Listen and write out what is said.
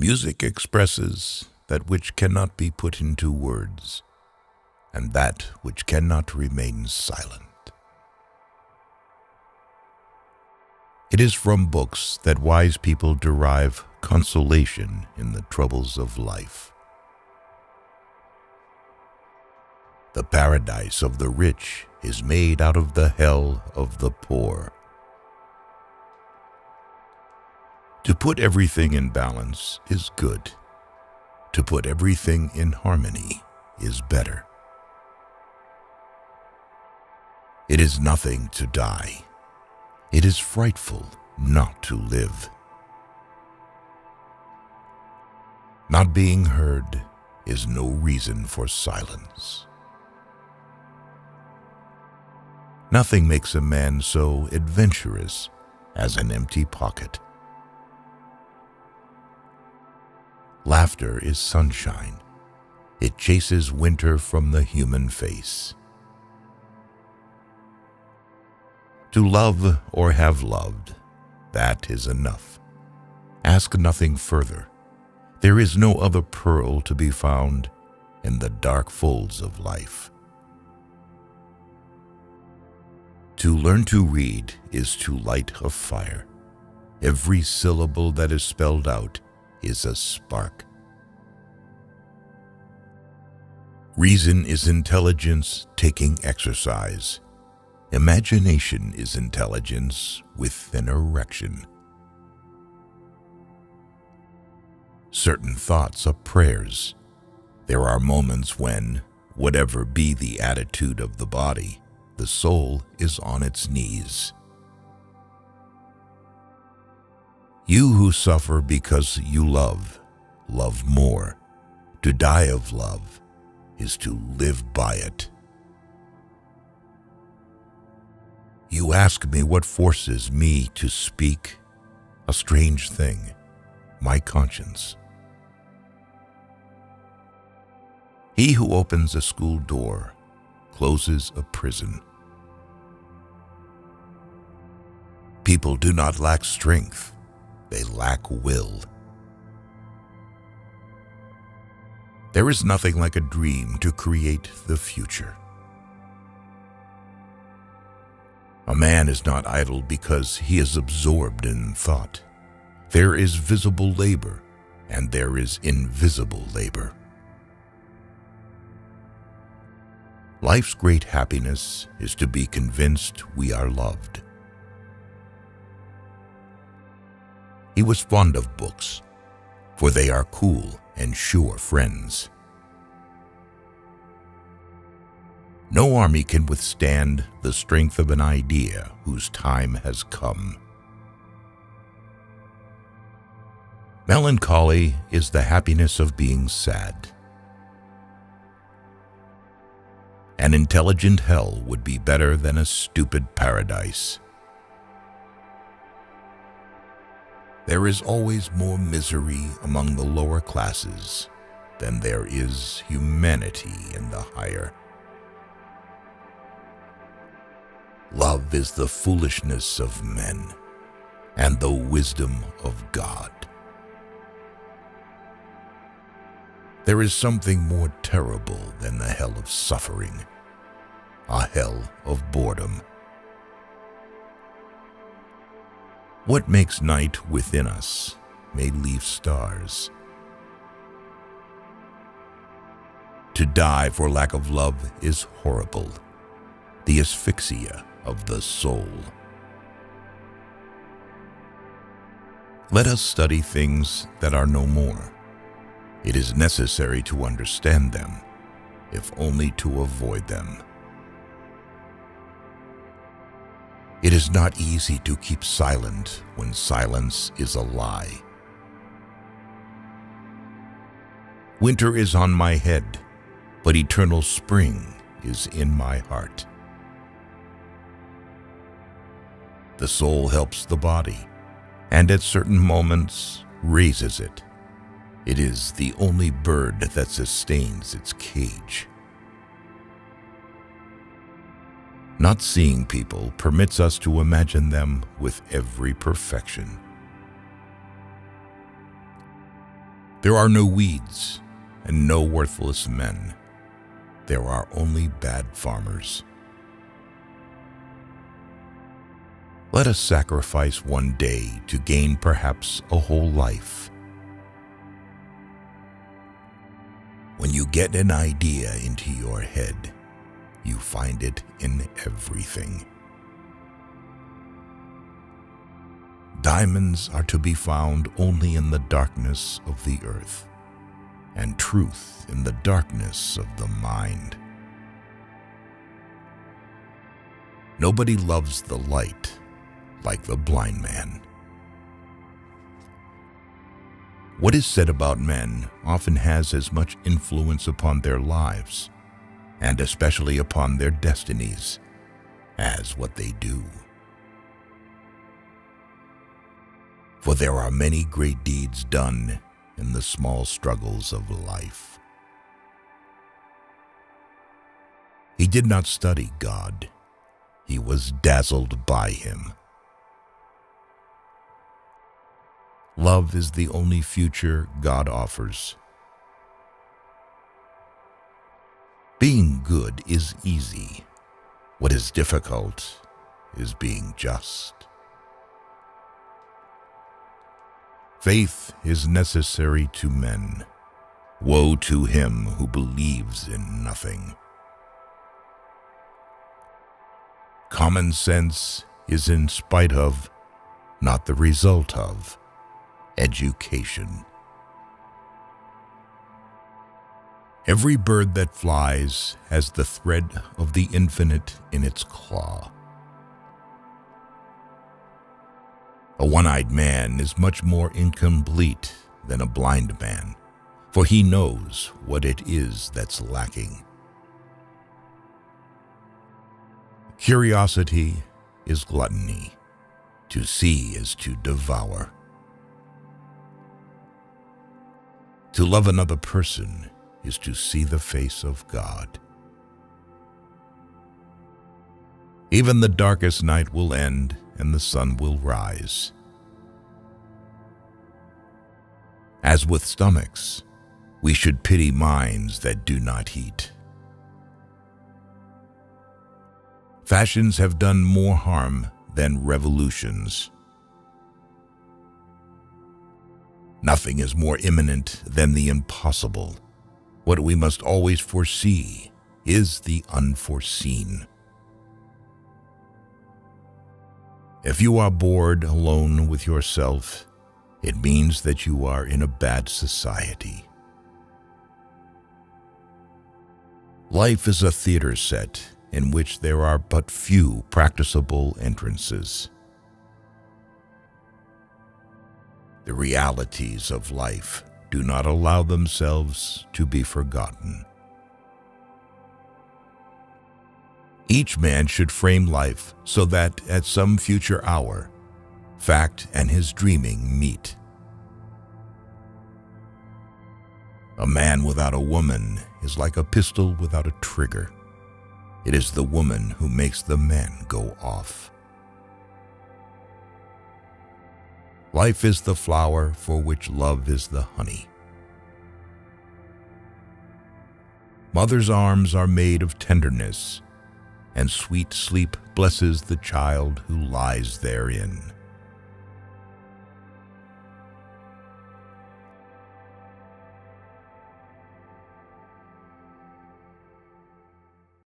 Music expresses that which cannot be put into words, and that which cannot remain silent. It is from books that wise people derive consolation in the troubles of life. The paradise of the rich is made out of the hell of the poor. To put everything in balance is good. To put everything in harmony is better. It is nothing to die. It is frightful not to live. Not being heard is no reason for silence. Nothing makes a man so adventurous as an empty pocket. Laughter is sunshine. It chases winter from the human face. To love or have loved, that is enough. Ask nothing further. There is no other pearl to be found in the dark folds of life. To learn to read is to light a fire. Every syllable that is spelled out is a spark. Reason is intelligence taking exercise. Imagination is intelligence with an erection. Certain thoughts are prayers. There are moments when, whatever be the attitude of the body, the soul is on its knees. You who suffer because you love, love more. To die of love is to live by it. You ask me what forces me to speak. A strange thing, my conscience. He who opens a school door closes a prison. People do not lack strength, they lack will. There is nothing like a dream to create the future. A man is not idle because he is absorbed in thought. There is visible labor, and there is invisible labor. Life's great happiness is to be convinced we are loved. He was fond of books, for they are cool and sure friends. No army can withstand the strength of an idea whose time has come. Melancholy is the happiness of being sad. An intelligent hell would be better than a stupid paradise. There is always more misery among the lower classes than there is humanity in the higher. Love is the foolishness of men and the wisdom of God. There is something more terrible than the hell of suffering, a hell of boredom. What makes night within us may leave stars. To die for lack of love is horrible, the asphyxia of the soul. Let us study things that are no more. It is necessary to understand them, if only to avoid them. It is not easy to keep silent when silence is a lie. Winter is on my head, but eternal spring is in my heart. The soul helps the body, and at certain moments raises it. It is the only bird that sustains its cage. Not seeing people permits us to imagine them with every perfection. There are no weeds and no worthless men. There are only bad farmers. Let us sacrifice one day to gain perhaps a whole life. When you get an idea into your head, you find it in everything. Diamonds are to be found only in the darkness of the earth, and truth in the darkness of the mind. Nobody loves the light like the blind man. What is said about men often has as much influence upon their lives, and especially upon their destinies, as what they do. For there are many great deeds done in the small struggles of life. He did not study God. He was dazzled by him. Love is the only future God offers. Being good is easy. What is difficult is being just. Faith is necessary to men. Woe to him who believes in nothing. Common sense is in spite of, not the result of, education. Every bird that flies has the thread of the infinite in its claw. A one-eyed man is much more incomplete than a blind man, for he knows what it is that's lacking. Curiosity is gluttony. To see is to devour. To love another person is to see the face of God. Even the darkest night will end and the sun will rise. As with stomachs, we should pity minds that do not eat. Fashions have done more harm than revolutions. Nothing is more imminent than the impossible. What we must always foresee is the unforeseen. If you are bored alone with yourself, it means that you are in a bad society. Life is a theater set in which there are but few practicable entrances. The realities of life do not allow themselves to be forgotten. Each man should frame life so that at some future hour, fact and his dreaming meet. A man without a woman is like a pistol without a trigger. It is the woman who makes the man go off. Life is the flower for which love is the honey. Mother's arms are made of tenderness, and sweet sleep blesses the child who lies therein.